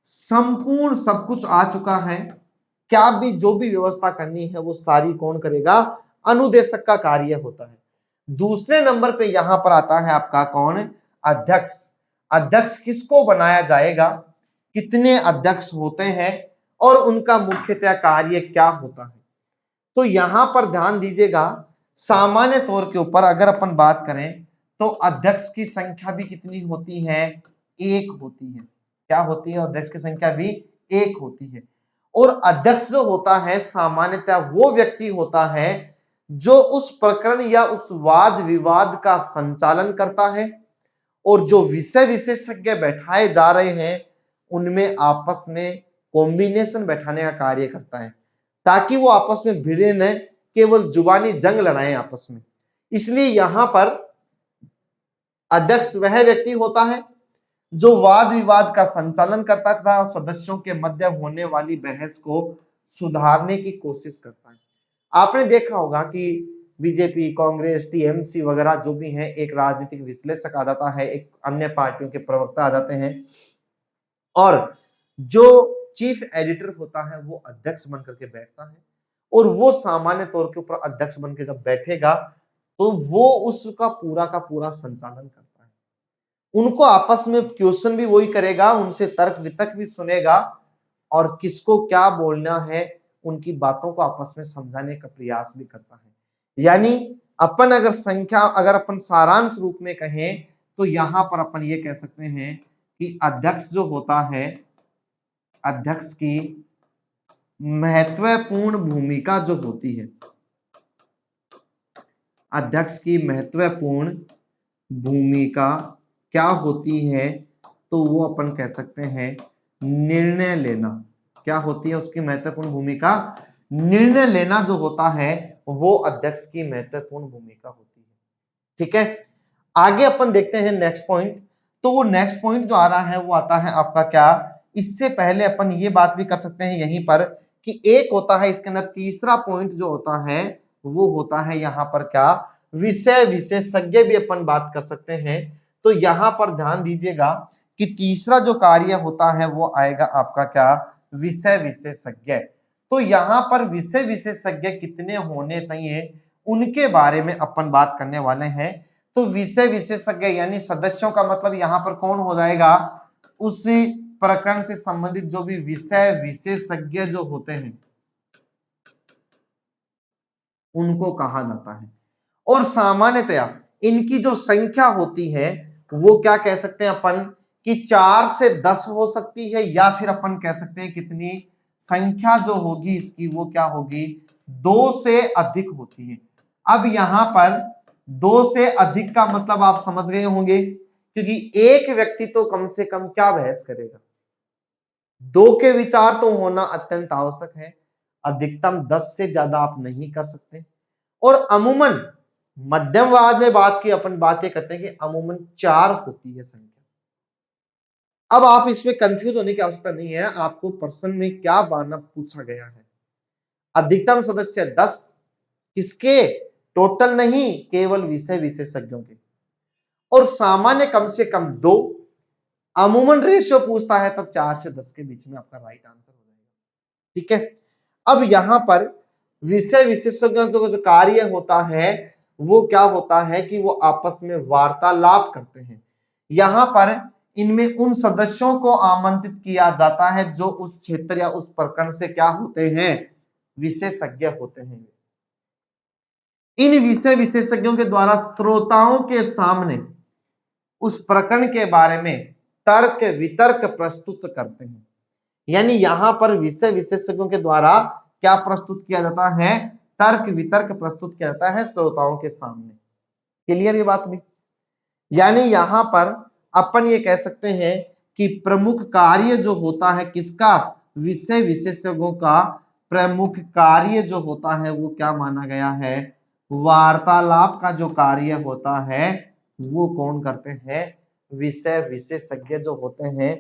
संपूर्ण सब कुछ आ चुका है, क्या भी जो भी व्यवस्था करनी है वो सारी कौन करेगा, अनुदेशक का कार्य होता है। दूसरे नंबर पे यहां पर आता है आपका कौन, अध्यक्ष। अध्यक्ष किसको बनाया जाएगा, कितने अध्यक्ष होते हैं, और उनका मुख्यतः कार्य क्या होता है। तो यहां पर ध्यान दीजिएगा, सामान्य तौर के ऊपर अगर अपन बात करें तो अध्यक्ष की संख्या भी कितनी होती है, 1 होती है। क्या होती है, अध्यक्ष की संख्या भी 1 होती है। और अध्यक्ष जो होता है सामान्यतः वो व्यक्ति होता है जो उस प्रकरण या उस वाद विवाद का संचालन करता है, और जो विषय विशेषज्ञ बैठाए जा रहे हैं उनमें आपस में कॉम्बिनेशन बैठाने का कार्य करता है, ताकि वो आपस में भिड़े न, केवल जुबानी जंग लड़ाएं आपस में। इसलिए यहां पर अध्यक्ष वह व्यक्ति होता है जो वाद विवाद का संचालन करता था, सदस्यों के मध्य होने वाली बहस को सुधारने की कोशिश करता है। आपने देखा होगा कि बीजेपी, कांग्रेस, टीएमसी वगैरह जो भी हैं, एक राजनीतिक विश्लेषक आ जाता है, एक अन्य पार्टियों के प्रवक्ता आ जाते हैं, और जो चीफ एडिटर होता है वो अध्यक्ष बनकर के बैठता है, और वो सामान्य तौर के ऊपर अध्यक्ष बनकर जब बैठेगा तो वो उसका पूरा का पूरा संचालन करता है। उनको आपस में क्वेश्चन भी वही करेगा, उनसे तर्क वितर्क भी सुनेगा, और किसको क्या बोलना है उनकी बातों को आपस में समझाने का प्रयास भी करता है। यानी अपन अगर संख्या, अगर अपन सारांश रूप में कहें तो यहां पर अपन ये कह सकते हैं कि अध्यक्ष जो होता है, अध्यक्ष की महत्वपूर्ण भूमिका जो होती है, अध्यक्ष की महत्वपूर्ण भूमिका क्या होती है, तो वो अपन कह सकते हैं निर्णय लेना। क्या होती है उसकी महत्वपूर्ण भूमिका, निर्णय लेना जो होता है वो अध्यक्ष की महत्वपूर्ण भूमिका होती है। ठीक है, आगे अपन देखते हैं नेक्स्ट पॉइंट। तो वो नेक्स्ट पॉइंट जो आ रहा है वो आता है आपका क्या, इससे पहले अपन ये बात भी कर सकते हैं यहीं पर कि एक होता है इसके अंदर तीसरा पॉइंट जो होता है वो होता है यहाँ पर क्या, विषय विशेषज्ञ भी अपन बात कर सकते हैं। तो यहां पर ध्यान दीजिएगा कि तीसरा जो कार्य होता है वो आएगा आपका क्या, विषय विशेषज्ञ। तो यहां पर विषय विशेषज्ञ कितने होने चाहिए उनके बारे में अपन बात करने वाले हैं। तो विषय विशेषज्ञ यानी सदस्यों का मतलब यहां पर कौन हो जाएगा, उसी प्रकरण से संबंधित जो भी विषय विशेषज्ञ जो होते हैं उनको कहा जाता है। और सामान्यतया इनकी जो संख्या होती है वो क्या कह सकते हैं अपन कि 4 से 10 हो सकती है, या फिर अपन कह सकते हैं कितनी संख्या जो होगी इसकी वो क्या होगी, 2 से अधिक होती है। अब यहां पर 2 से अधिक का मतलब आप समझ गए होंगे, क्योंकि एक व्यक्ति तो कम से कम क्या बहस करेगा, 2 के विचार तो होना अत्यंत आवश्यक है। अधिकतम 10 से ज्यादा आप नहीं कर सकते। और अमूमन मध्यमवाद में बात की अपन बातें करते हैं कि अमूमन 4 होती है संख्या। अब आप इसमें कंफ्यूज होने की आवश्यकता नहीं है, आपको प्रश्न में क्या मानना पूछा गया है। अधिकतम सदस्य 10 किसके, टोटल नहीं, केवल विषय विशेषज्ञों के। और सामान्य कम से कम 2, अमूमन रेशियो पूछता है तब 4 से 10 के बीच में आपका राइट आंसर हो जाएगा। ठीक है। अब यहां पर विषय विशेषज्ञों का जो कार्य होता है वो क्या होता है कि वो आपस में वार्तालाप करते हैं। यहां पर इनमें उन सदस्यों को आमंत्रित किया जाता है जो उस क्षेत्र या उस प्रकरण से क्या होते हैं, विशेषज्ञ होते हैं। इन विषय विशेषज्ञों के द्वारा श्रोताओं के सामने उस प्रकरण के बारे में तर्क वितर्क प्रस्तुत करते हैं। यानी यहां पर विषय विशेषज्ञों के द्वारा क्या प्रस्तुत किया जाता है, तर्क वितर्क प्रस्तुत किया जाता है श्रोताओं के सामने। क्लियर ये बात भी। यानी यहां पर अपन ये कह सकते हैं कि प्रमुख कार्य जो होता है किसका, विषय विशेषज्ञों का प्रमुख कार्य जो होता है वो क्या माना गया है, वार्तालाप का जो कार्य होता है वो कौन करते हैं, विषय विशेषज्ञ जो होते हैं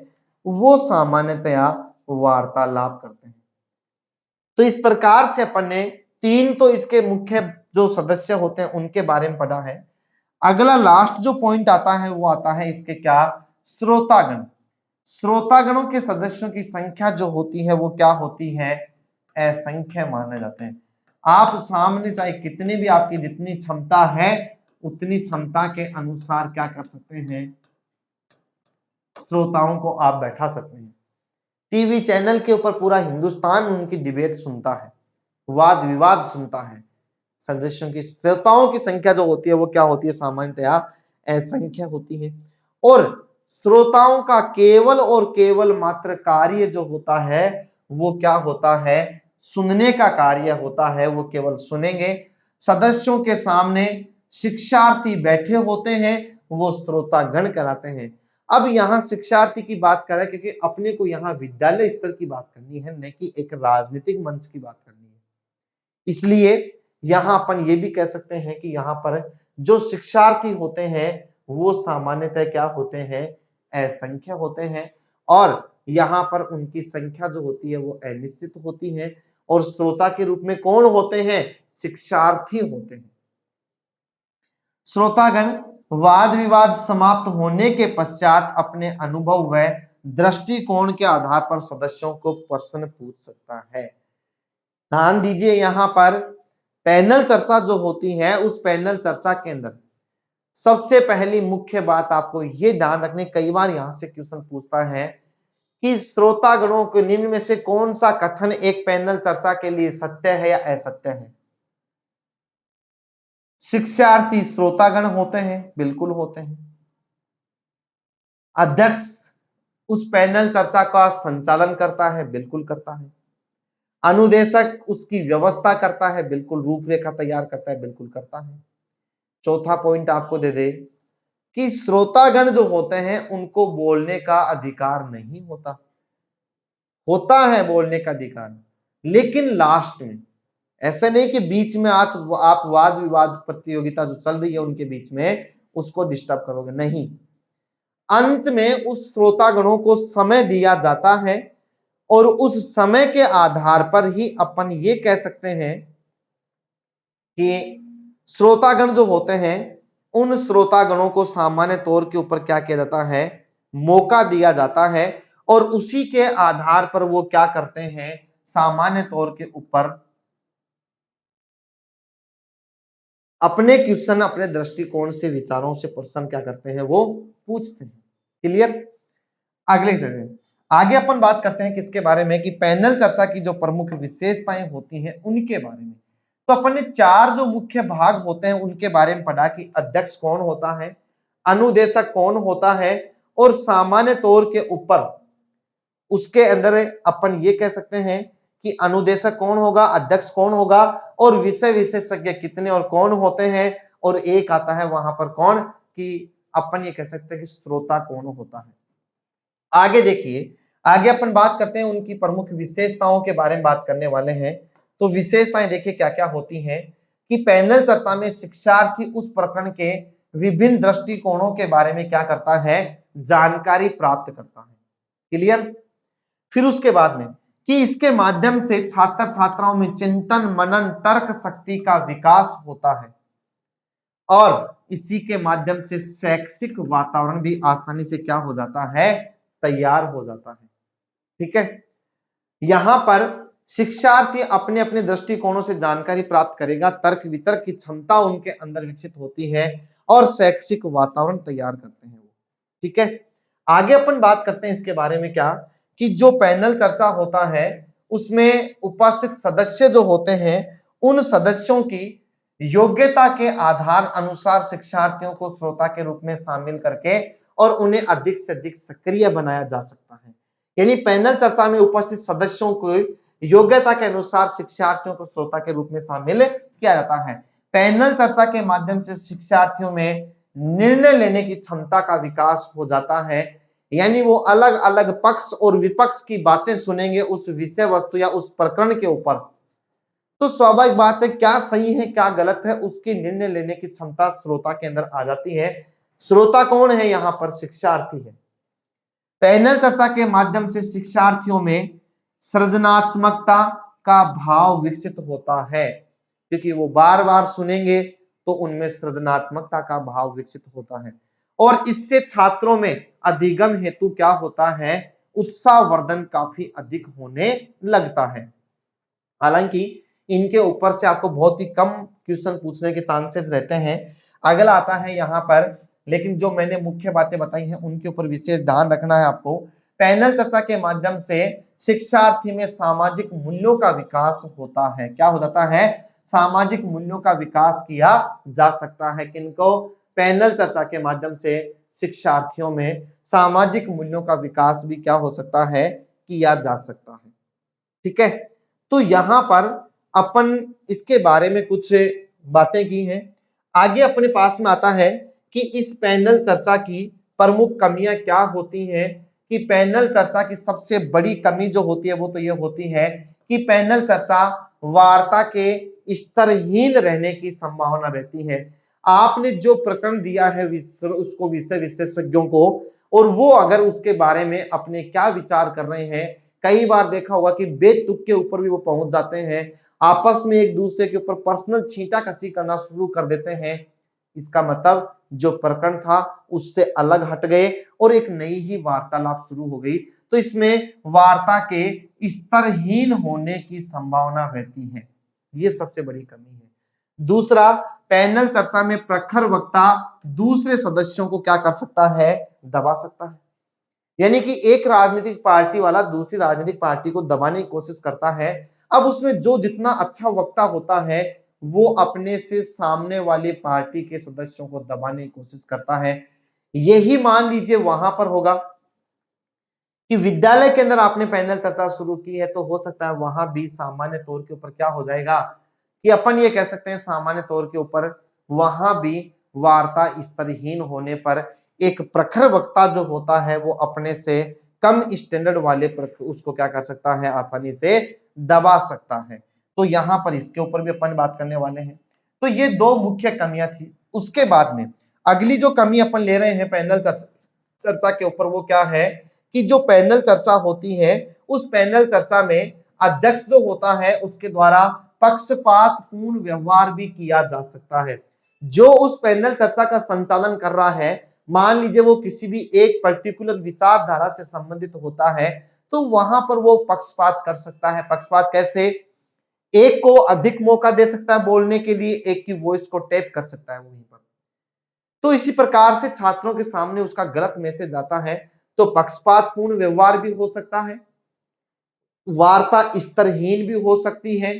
वो सामान्यतया वार्तालाप करते हैं। तो इस प्रकार से अपन ने 3 तो इसके मुख्य जो सदस्य होते हैं उनके बारे में पढ़ा है। अगला लास्ट जो पॉइंट आता है वो आता है इसके क्या, श्रोतागण। श्रोतागणों के सदस्यों की संख्या जो होती है वो क्या होती है, असंख्य माने जाते हैं। आप सामने चाहे कितनी भी आपकी जितनी क्षमता है उतनी क्षमता के अनुसार क्या कर सकते हैं, श्रोताओं को आप बैठा सकते हैं। टीवी चैनल के ऊपर पूरा हिंदुस्तान उनकी डिबेट सुनता है, वाद विवाद सुनता है। सदस्यों की श्रोताओं की संख्या जो होती है वो क्या होती है, सामान्यतया असंख्य होती है। और श्रोताओं का केवल और केवल मात्र कार्य जो होता है वो क्या होता है, सुनने का कार्य होता है, वो केवल सुनेंगे। सदस्यों के सामने शिक्षार्थी बैठे होते हैं, वो श्रोतागण कहलाते हैं। अब यहाँ शिक्षार्थी की बात करें क्योंकि अपने को यहाँ विद्यालय स्तर की बात करनी है, न कि एक राजनीतिक मंच की बात करनी है। इसलिए यहां अपन ये भी कह सकते हैं कि यहाँ पर जो शिक्षार्थी होते हैं वो सामान्यतः क्या होते हैं, असंख्य होते हैं। और यहाँ पर उनकी संख्या जो होती है वो अनिश्चित होती है। और श्रोता के रूप में कौन होते हैं, शिक्षार्थी होते हैं। श्रोतागण वाद विवाद समाप्त होने के पश्चात अपने अनुभव व दृष्टिकोण के आधार पर सदस्यों को प्रश्न पूछ सकता है। ध्यान दीजिए यहां पर पैनल चर्चा जो होती है उस पैनल चर्चा के अंदर सबसे पहली मुख्य बात आपको यह ध्यान रखनी, कई बार यहां से क्वेश्चन पूछता है कि श्रोतागणों के निम्न में से कौन सा कथन एक पैनल चर्चा के लिए सत्य है या असत्य है। शिक्षार्थी श्रोतागण होते हैं, बिल्कुल होते हैं। अध्यक्ष उस पैनल चर्चा का संचालन करता है, बिल्कुल करता है। अनुदेशक उसकी व्यवस्था करता है, बिल्कुल रूपरेखा तैयार करता है, बिल्कुल करता है। चौथा पॉइंट आपको दे दे कि श्रोतागण जो होते हैं उनको बोलने का अधिकार नहीं होता, होता है बोलने का अधिकार, लेकिन लास्ट में। ऐसा नहीं कि बीच में आप वाद विवाद प्रतियोगिता जो चल रही है उनके बीच में उसको डिस्टर्ब करोगे, नहीं। अंत में उस श्रोतागणों को समय दिया जाता है और उस समय के आधार पर ही अपन ये कह सकते हैं कि श्रोतागण जो होते हैं उन श्रोतागणों को सामान्य तौर के ऊपर क्या किया जाता है, मौका दिया जाता है और उसी के आधार पर वो क्या करते हैं, सामान्य तौर के ऊपर अपने क्वेश्चन अपने दृष्टिकोण से विचारों से प्रश्न क्या करते हैं, वो पूछते हैं। क्लियर। अगले आगे अपन बात करते हैं किसके बारे में कि पैनल चर्चा की जो प्रमुख विशेषताएं होती हैं उनके बारे में। तो अपन ने चार जो मुख्य भाग होते हैं उनके बारे में पढ़ा कि अध्यक्ष कौन होता है, अनुदेशक कौन होता है और सामान्य तौर के ऊपर उसके अंदर अपन ये कह सकते हैं कि अनुदेशक कौन होगा, अध्यक्ष कौन होगा और विषय विशेषज्ञ कितने और कौन होते हैं, और एक आता है वहां पर कौन कि अपन ये कह सकते हैं कि श्रोता कौन होता है। आगे देखिए, आगे अपन बात करते हैं उनकी प्रमुख विशेषताओं के बारे में बात करने वाले हैं। तो विशेषताएं देखिए क्या क्या होती हैं कि पैनल चर्चा में शिक्षार्थी उस प्रकरण के विभिन्न दृष्टिकोणों के बारे में क्या करता है, जानकारी प्राप्त करता है। क्लियर। फिर उसके बाद में कि इसके माध्यम से छात्र छात्राओं में चिंतन मनन तर्क शक्ति का विकास होता है और इसी के माध्यम से शैक्षिक वातावरण भी आसानी से क्या हो जाता है, तैयार हो जाता है। ठीक है। यहां पर शिक्षार्थी अपने अपने दृष्टिकोणों से जानकारी प्राप्त करेगा, तर्क वितर्क की क्षमता उनके अंदर विकसित होती है और शैक्षिक वातावरण तैयार करते हैं वो। ठीक है। आगे अपन बात करते हैं इसके बारे में क्या कि जो पैनल चर्चा होता है उसमें उपस्थित सदस्य जो होते हैं उन सदस्यों की योग्यता के आधार अनुसार शिक्षार्थियों को श्रोता के रूप में शामिल करके और उन्हें अधिक से अधिक सक्रिय बनाया जा सकता है। यानी पैनल चर्चा में उपस्थित सदस्यों को योग्यता के अनुसार शिक्षार्थियों को श्रोता के रूप में शामिल किया जाता है। पैनल चर्चा के माध्यम से शिक्षार्थियों में निर्णय लेने की क्षमता का विकास हो जाता है, यानी वो अलग अलग पक्ष और विपक्ष की बातें सुनेंगे उस विषय वस्तु या उस प्रकरण के ऊपर। तो स्वाभाविक बात है क्या सही है क्या गलत है उसकी निर्णय लेने की क्षमता श्रोता के अंदर आ जाती है। श्रोता कौन है यहां पर, शिक्षार्थी है। पैनल चर्चा के माध्यम से शिक्षार्थियों में सृजनात्मकता का भाव विकसित होता है, क्योंकि वो बार बार सुनेंगे तो उनमें सृजनात्मकता का भाव विकसित होता है और इससे छात्रों में अधिगम हेतु क्या होता है, उत्साहवर्धन काफी अधिक होने लगता है। हालांकि इनके ऊपर से आपको बहुत ही कम क्वेश्चन पूछने के चांसेस रहते हैं। अगला आता है यहाँ पर, लेकिन जो मैंने मुख्य बातें बताई हैं उनके ऊपर विशेष ध्यान रखना है आपको। पैनल चर्चा के माध्यम से शिक्षार्थी में सामाजिक मूल्यों का विकास होता है। क्या हो जाता है, सामाजिक मूल्यों का विकास किया जा सकता है। किनको, पैनल चर्चा के माध्यम से शिक्षार्थियों में सामाजिक मूल्यों का विकास भी क्या हो सकता है, किया जा सकता है। ठीक है। तो यहां पर अपन इसके बारे में कुछ बातें की हैं। आगे अपने पास में आता है कि इस पैनल चर्चा की प्रमुख कमियां क्या होती हैं कि पैनल चर्चा की सबसे बड़ी कमी जो होती है वो तो ये होती है कि पैनल चर्चा वार्ता के स्तरहीन रहने की संभावना रहती है। आपने जो प्रकरण दिया है उसको विषय विशेषज्ञों को, और वो अगर उसके बारे में अपने क्या विचार कर रहे हैं, कई बार देखा होगा कि बेतुक के ऊपर भी वो पहुंच जाते हैं, आपस में एक दूसरे के ऊपर पर्सनल छींटाकशी करना शुरू कर देते हैं। इसका मतलब जो प्रकरण था उससे अलग हट गए और एक नई ही वार्तालाप शुरू हो गई। तो इसमें वार्ता के स्तरहीन होने की संभावना रहती है, ये सबसे बड़ी कमी है। दूसरा, पैनल चर्चा में प्रखर वक्ता दूसरे सदस्यों को क्या कर सकता है, दबा सकता है। यानी कि एक राजनीतिक पार्टी वाला दूसरी राजनीतिक पार्टी को दबाने की कोशिश करता है। अब उसमें जो जितना अच्छा वक्ता होता है वो अपने से सामने वाली पार्टी के सदस्यों को दबाने की कोशिश करता है। यही मान लीजिए वहां पर होगा कि विद्यालय के अंदर आपने पैनल चर्चा शुरू की है, तो हो सकता है वहां भी सामान्य तौर के ऊपर क्या हो जाएगा कि अपन ये कह सकते हैं सामान्य तौर के ऊपर वहां भी वार्ता स्तरहीन होने पर एक प्रखर वक्ता जो होता है वो अपने से कम स्टैंडर्ड वाले उसको क्या कर सकता है, आसानी से दबा सकता है। तो यहां पर इसके ऊपर भी अपन बात करने वाले हैं। तो ये दो मुख्य कमियां थी। उसके बाद में अगली जो कमी अपन ले रहे हैं पैनल चर्चा चर्चा के ऊपर वो क्या है कि जो पैनल चर्चा होती है उस पैनल चर्चा में अध्यक्ष जो होता है उसके द्वारा पक्षपात पूर्ण व्यवहार भी किया जा सकता है। जो उस पैनल चर्चा का संचालन कर रहा है, मान लीजिए वो किसी भी एक पर्टिकुलर विचारधारा से संबंधित होता है, तो वहां पर वो पक्षपात कर सकता है। पक्षपात कैसे? एक को अधिक मौका दे सकता है बोलने के लिए, एक की वॉइस को टैप कर सकता है वहीं पर। तो इसी प्रकार से छात्रों के सामने उसका गलत मैसेज आता है, तो पक्षपातपूर्ण व्यवहार भी हो सकता है, वार्ता स्तरहीन भी हो सकती है,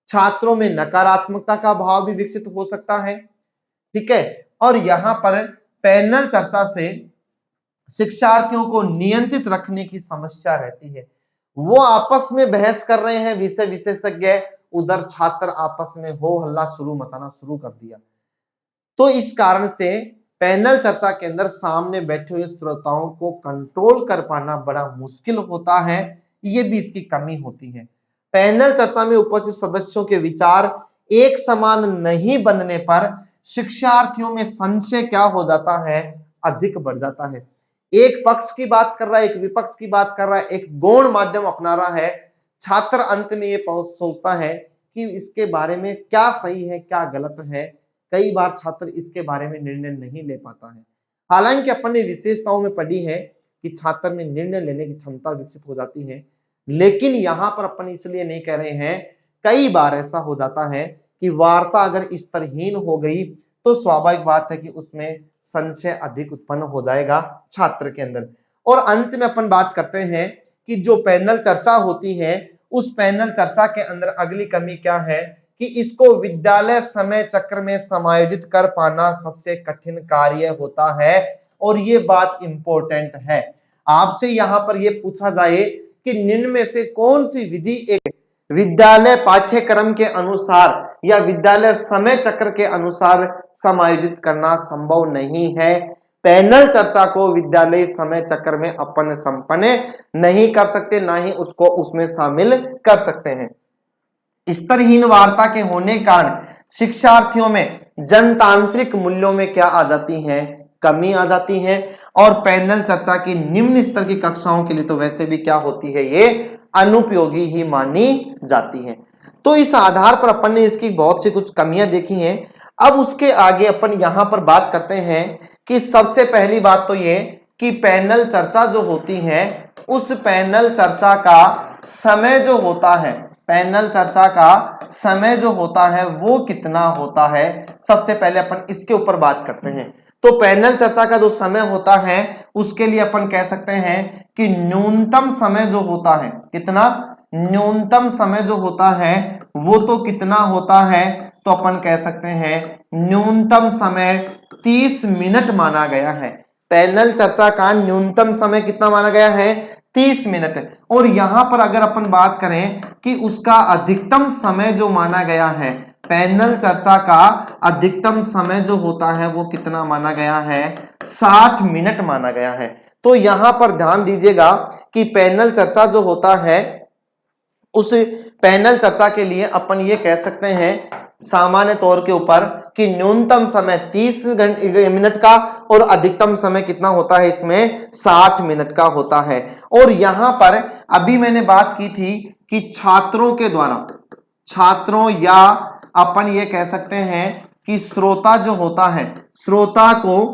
छात्रों में नकारात्मकता का भाव भी विकसित हो सकता है। ठीक है, और यहां पर पैनल चर्चा से शिक्षार्थियों को नियंत्रित रखने की समस्या रहती है। वो आपस में बहस कर रहे हैं, विषय विशेषज्ञ, उधर छात्र आपस में हो हल्ला शुरू मचाना शुरू कर दिया। तो इस कारण से पैनल चर्चा के अंदर सामने बैठे हुए श्रोताओं को कंट्रोल कर पाना बड़ा मुश्किल होता है, ये भी इसकी कमी होती है। पैनल चर्चा में उपस्थित सदस्यों के विचार एक समान नहीं बनने पर शिक्षार्थियों में संशय क्या हो जाता है, अधिक बढ़ जाता है। एक पक्ष की बात कर रहा है, एक विपक्ष की बात कर रहा है, एक गौण माध्यम अपना रहा है, छात्र अंत में ये सोचता है कि इसके बारे में क्या सही है क्या गलत है। कई बार छात्र इसके बारे में निर्णय नहीं ले पाता है। हालांकि अपन ने विशेषताओं में पढ़ी है कि छात्र में निर्णय लेने की क्षमता विकसित हो जाती है, लेकिन यहां पर अपन इसलिए नहीं कह रहे हैं, कई बार ऐसा हो जाता है कि वार्ता अगर स्तरहीन हो गई तो स्वाभाविक बात है कि उसमें संशय अधिक उत्पन्न हो जाएगा छात्र के अंदर। और अंत में अपन बात करते हैं कि जो पैनल चर्चा होती है उस पैनल चर्चा के अंदर अगली कमी क्या है कि इसको विद्यालय समय चक्र में समायोजित कर पाना सबसे कठिन कार्य होता है। और ये बात इंपॉर्टेंट है, आपसे यहां पर यह पूछा जाए कि निम्न में से कौन सी विधि एक विद्यालय पाठ्यक्रम के अनुसार या विद्यालय समय चक्र के अनुसार समायोजित करना संभव नहीं है। पैनल चर्चा को विद्यालय समय चक्र में अपन संपन्न नहीं कर सकते, ना ही उसको उसमें शामिल कर सकते हैं। स्तरहीन वार्ता के होने कारण शिक्षार्थियों में जनतांत्रिक मूल्यों में क्या आ जाती है, कमी आ जाती है। और पैनल चर्चा की निम्न स्तर की कक्षाओं के लिए तो वैसे भी क्या होती है, ये अनुपयोगी ही मानी जाती है। तो इस आधार पर अपन ने इसकी बहुत सी कुछ कमियां देखी हैं। अब उसके आगे अपन यहां पर बात करते हैं कि सबसे पहली बात तो ये कि पैनल चर्चा जो होती है उस पैनल चर्चा का समय जो होता है, पैनल चर्चा का समय जो होता है वो कितना होता है, सबसे पहले अपन इसके ऊपर बात करते हैं। तो पैनल चर्चा का जो समय होता है उसके लिए अपन कह सकते हैं कि न्यूनतम समय जो होता है, कितना, न्यूनतम समय जो होता है वो तो कितना होता है, तो अपन कह सकते हैं न्यूनतम समय 30 मिनट माना गया है। पैनल चर्चा का न्यूनतम समय कितना माना गया है, 30 मिनट। और यहां पर अगर अपन बात करें कि उसका अधिकतम समय जो माना गया है, पैनल चर्चा का अधिकतम समय जो होता है वो कितना माना गया है, 60 मिनट माना गया है। तो यहां पर ध्यान दीजिएगा कि पैनल चर्चा जो होता है उस पैनल चर्चा के लिए अपन ये कह सकते हैं सामान्य तौर के ऊपर कि न्यूनतम समय 30 मिनट का और अधिकतम समय कितना होता है, इसमें 60 मिनट का होता है। और यहां पर अभी मैंने बात की थी कि छात्रों के द्वारा, छात्रों या अपन ये कह सकते हैं कि श्रोता जो होता है, श्रोता को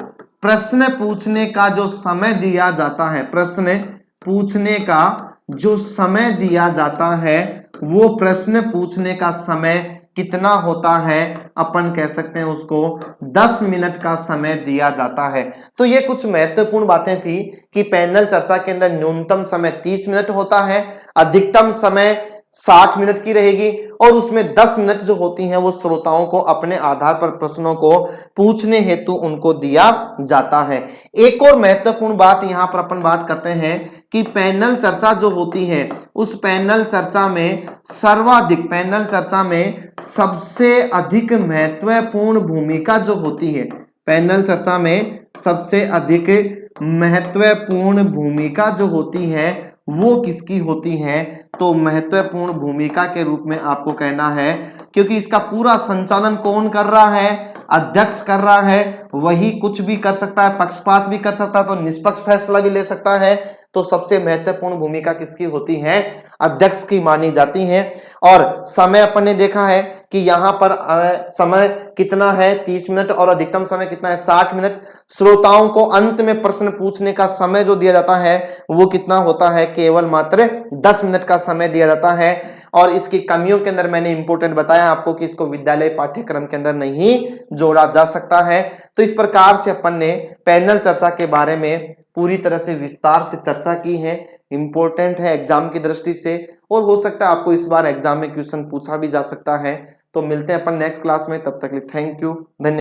प्रश्न पूछने का जो समय दिया जाता है, प्रश्न पूछने का जो समय दिया जाता है वो प्रश्न पूछने का समय कितना होता है, अपन कह सकते हैं उसको 10 मिनट का समय दिया जाता है। तो ये कुछ महत्वपूर्ण बातें थी कि पैनल चर्चा के अंदर न्यूनतम समय 30 मिनट होता है, अधिकतम समय 60 मिनट की रहेगी और उसमें 10 मिनट जो होती हैं वो श्रोताओं को अपने आधार पर प्रश्नों को पूछने हेतु उनको दिया जाता है। एक और महत्वपूर्ण बात यहां पर अपन बात करते हैं कि पैनल चर्चा जो होती है उस पैनल चर्चा में सर्वाधिक, पैनल चर्चा में सबसे अधिक महत्वपूर्ण भूमिका जो होती है, पैनल चर्चा में सबसे अधिक महत्वपूर्ण भूमिका जो होती है वो किसकी होती है, तो महत्वपूर्ण भूमिका के रूप में आपको कहना है क्योंकि इसका पूरा संचालन कौन कर रहा है, अध्यक्ष कर रहा है। वही कुछ भी कर सकता है, पक्षपात भी कर सकता है, तो निष्पक्ष फैसला भी ले सकता है। तो सबसे महत्वपूर्ण भूमिका किसकी होती है, अध्यक्ष की मानी जाती है। और समय अपन ने देखा है कि यहाँ पर समय कितना है 30 मिनट और अधिकतम समय कितना है 60 मिनट। श्रोताओं को अंत में प्रश्न पूछने का समय जो दिया जाता है वो कितना होता है, केवल मात्र 10 मिनट का समय दिया जाता है। और इसकी कमियों के अंदर मैंने इंपोर्टेंट बताया आपको कि इसको विद्यालय पाठ्यक्रम के अंदर नहीं जोड़ा जा सकता है। तो इस प्रकार से अपन ने पैनल चर्चा के बारे में पूरी तरह से विस्तार से चर्चा की है। इंपॉर्टेंट है एग्जाम की दृष्टि से, और हो सकता है आपको इस बार एग्जाम में क्वेश्चन पूछा भी जा सकता है। तो मिलते हैं अपन नेक्स्ट क्लास में, तब तक के लिए थैंक यू, धन्यवाद।